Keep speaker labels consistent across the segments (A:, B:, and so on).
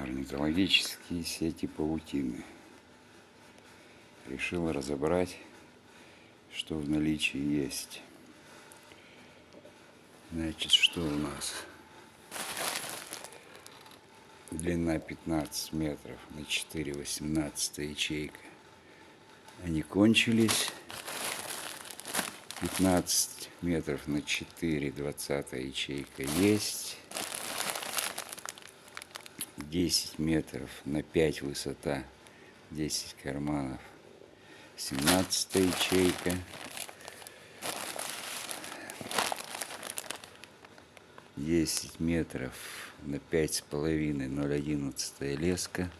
A: Орнитологические сети паутины. Решил разобрать, что в наличии есть. Значит, что у нас? Длина 15 метров на 4, 18 ячейка. Они кончились. 15 метров на 4, 20 ячейка есть. 10 метров на 5 высота, 10 карманов, 17 ячейка. 10 метров на 5,5, 0,11 леска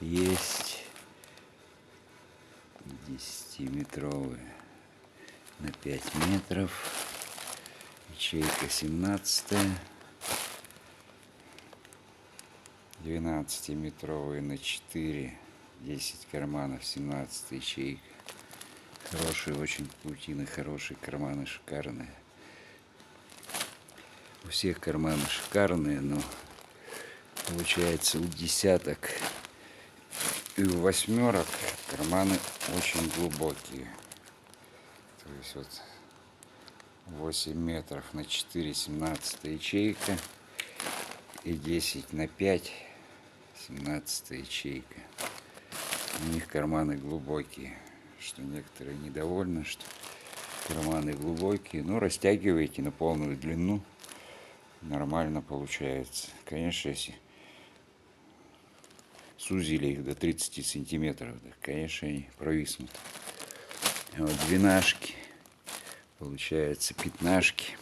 A: есть. 10-метровая на 5 метров, ячейка 17. 12-метровые на 4, 10 карманов, 17 ячейка. Хорошие очень паутины, хорошие карманы, шикарные. У всех карманы шикарные, но получается у десяток и у восьмерок карманы очень глубокие. То есть вот 8 метров на 4, 17 ячейка и 10 на 5, 17 ячейка. У них карманы глубокие, что некоторые недовольны, что карманы глубокие, но растягиваете на полную длину, нормально получается. Конечно, если сузили их до 30 сантиметров, да, конечно, они провиснут. А вот двенашки, получается пятнашки.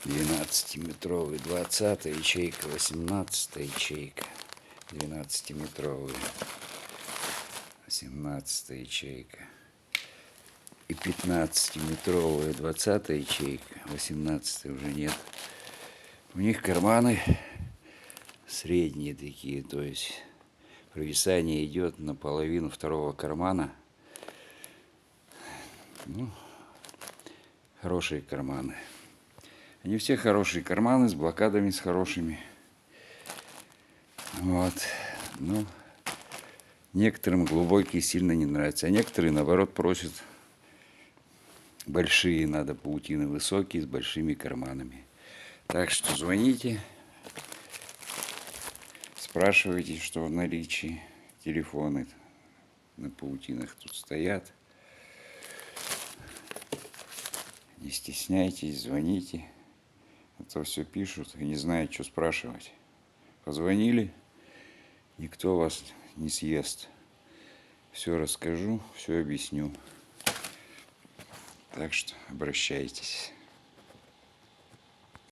A: 12-метровый, 20 ячейка, 18 ячейка, 12-метровый, 18 ячейка и 15-метровая, 20 ячейка, 18 уже нет. У них карманы средние такие, то есть провисание идет на половину второго кармана. Ну, хорошие карманы. Они все хорошие карманы с блокадами, с хорошими. Вот. Ну, некоторым глубокие сильно не нравятся, а некоторые, наоборот, просят большие, надо паутины высокие, с большими карманами. Так что звоните, спрашивайте, что в наличии. Телефоны на паутинах тут стоят. Не стесняйтесь, звоните. А то все пишут и не знают, что спрашивать. Позвонили, никто вас не съест. Все расскажу, все объясню. Так что обращайтесь.